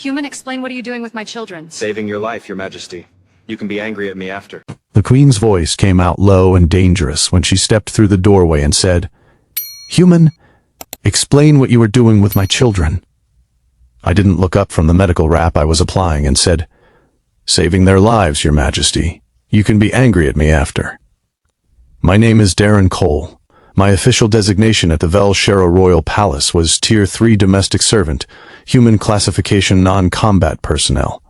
Human, explain, what are you doing with my children? Saving your life, Your Majesty. You can be angry at me after. The Queen's voice came out low and dangerous when she stepped through the doorway and said, "Human, explain what you are doing with my children." I didn't look up from the medical wrap I was applying and said, "Saving their lives, Your Majesty. You can be angry at me after." My name is Darren Cole. My official designation at the Vel'Shara Royal Palace was Tier 3 Domestic Servant, Human Classification Non-Combat Personnel.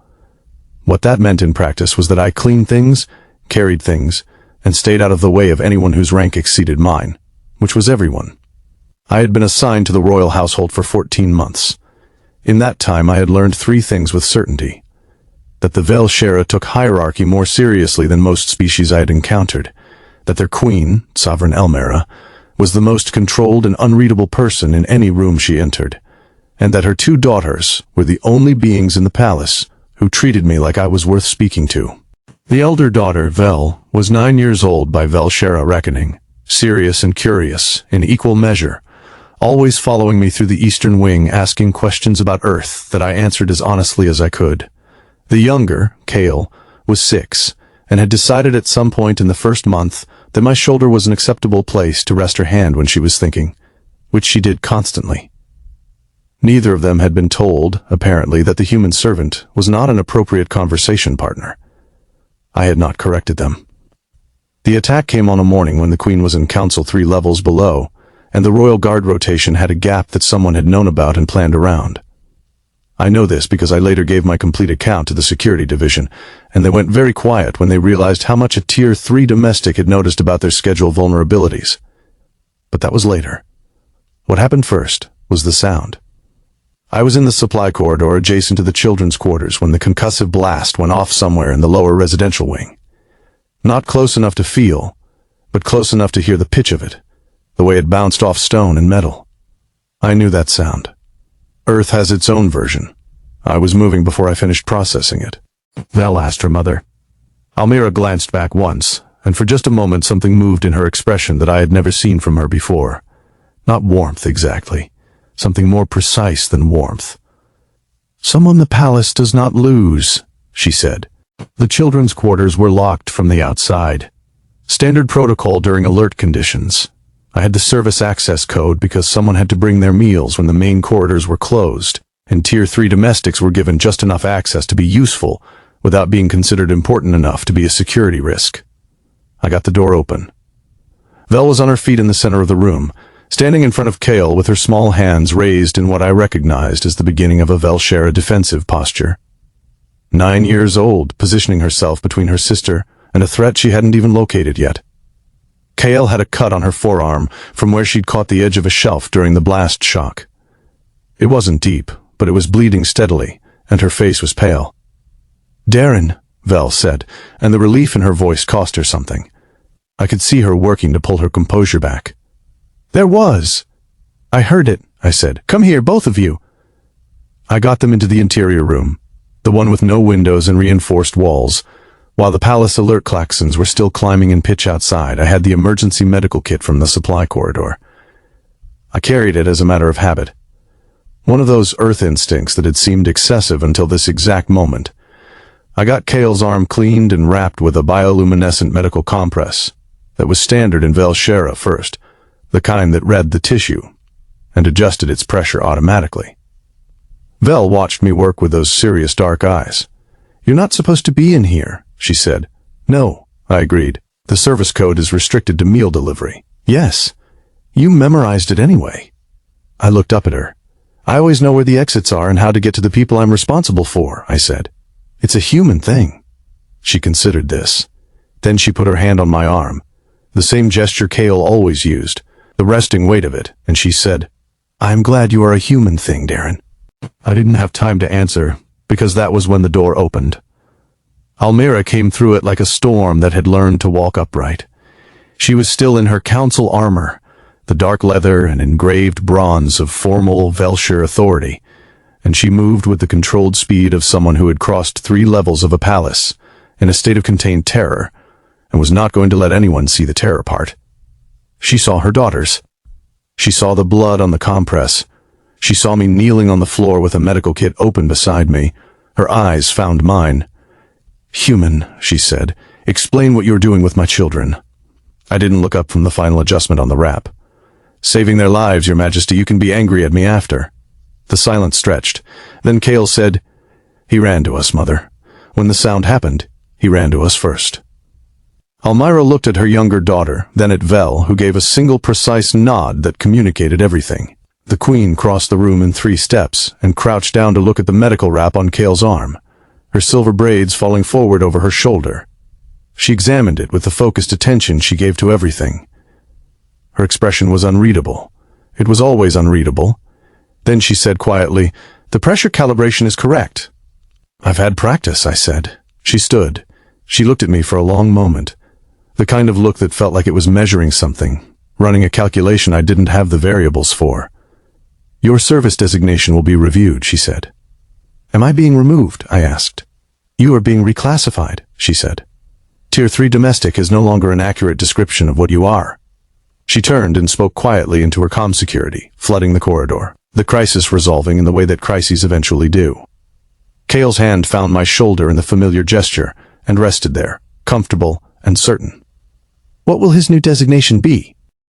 What that meant in practice was that I cleaned things, carried things, and stayed out of the way of anyone whose rank exceeded mine, which was everyone. I had been assigned to the royal household for 14 months. In that time I had learned 3 things with certainty. That the Vel'Shara took hierarchy more seriously than most species I had encountered, that their queen, Sovereign Ael'Mira, was the most controlled and unreadable person in any room she entered, and that her 2 daughters were the only beings in the palace who treated me like I was worth speaking to. The elder daughter, Vel, was 9 years old by Vel'Shara reckoning, serious and curious in equal measure, always following me through the eastern wing, asking questions about Earth that I answered as honestly as I could. The younger, Kael, was 6, and had decided at some point in the first month that my shoulder was an acceptable place to rest her hand when she was thinking, which she did constantly. Neither of them had been told, apparently, that the human servant was not an appropriate conversation partner. I had not corrected them. The attack came on a morning when the Queen was in council 3 levels below, and the Royal Guard rotation had a gap that someone had known about and planned around. I know this because I later gave my complete account to the security division, and they went very quiet when they realized how much a Tier 3 domestic had noticed about their schedule vulnerabilities. But that was later. What happened first was the sound. I was in the supply corridor adjacent to the children's quarters when the concussive blast went off somewhere in the lower residential wing. Not close enough to feel, but close enough to hear the pitch of it, the way it bounced off stone and metal. I knew that sound. Earth has its own version. I was moving before I finished processing it. Vel asked her mother. Ael'Mira glanced back once, and for just a moment something moved in her expression that I had never seen from her before. Not warmth exactly. Something more precise than warmth. "Someone the palace does not lose," she said. The children's quarters were locked from the outside. Standard protocol during alert conditions. I had the service access code because someone had to bring their meals when the main corridors were closed, and Tier 3 domestics were given just enough access to be useful without being considered important enough to be a security risk. I got the door open. Vel was on her feet in the center of the room, standing in front of Kael with her small hands raised in what I recognized as the beginning of a Vel'Shara defensive posture. 9 years old, positioning herself between her sister and a threat she hadn't even located yet. Kael had a cut on her forearm from where she'd caught the edge of a shelf during the blast shock. It wasn't deep, but it was bleeding steadily, and her face was pale. "Darren," Vel said, and the relief in her voice cost her something. I could see her working to pull her composure back. "There was." "I heard it," I said. "Come here, both of you." I got them into the interior room, the one with no windows and reinforced walls. While the palace alert klaxons were still climbing in pitch outside, I had the emergency medical kit from the supply corridor. I carried it as a matter of habit. One of those earth instincts that had seemed excessive until this exact moment. I got Kael's arm cleaned and wrapped with a bioluminescent medical compress that was standard in Vel'Shara first, the kind that read the tissue and adjusted its pressure automatically. Vel watched me work with those serious dark eyes. "You're not supposed to be in here," she said. "No," I agreed. "The service code is restricted to meal delivery." "Yes. You memorized it anyway." I looked up at her. "I always know where the exits are and how to get to the people I'm responsible for," I said. "It's a human thing." She considered this. Then she put her hand on my arm, the same gesture Kael always used, the resting weight of it, and she said, "I'm glad you are a human thing, Darren." I didn't have time to answer, because that was when the door opened. Ael'Mira came through it like a storm that had learned to walk upright. She was still in her council armor, the dark leather and engraved bronze of formal Vel'Shara authority, and she moved with the controlled speed of someone who had crossed 3 levels of a palace, in a state of contained terror, and was not going to let anyone see the terror part. She saw her daughters. She saw the blood on the compress. She saw me kneeling on the floor with a medical kit open beside me. Her eyes found mine. "Human," she said, "explain what you're doing with my children." I didn't look up from the final adjustment on the wrap. "Saving their lives, Your Majesty. You can be angry at me after." The silence stretched. Then Kale said, "He ran to us, Mother. When the sound happened, he ran to us first." Ael'Mira looked at her younger daughter, then at Vel, who gave a single precise nod that communicated everything. The Queen crossed the room in 3 steps and crouched down to look at the medical wrap on Kale's arm, her silver braids falling forward over her shoulder. She examined it with the focused attention she gave to everything. Her expression was unreadable. It was always unreadable. Then she said quietly, "The pressure calibration is correct." "I've had practice," I said. She stood. She looked at me for a long moment. The kind of look that felt like it was measuring something, running a calculation I didn't have the variables for. "Your service designation will be reviewed," she said. "Am I being removed?" I asked. "You are being reclassified," she said. "Tier 3 domestic is no longer an accurate description of what you are." She turned and spoke quietly into her comm security, flooding the corridor, the crisis resolving in the way that crises eventually do. Kale's hand found my shoulder in the familiar gesture and rested there, comfortable and certain. "What will his new designation be?"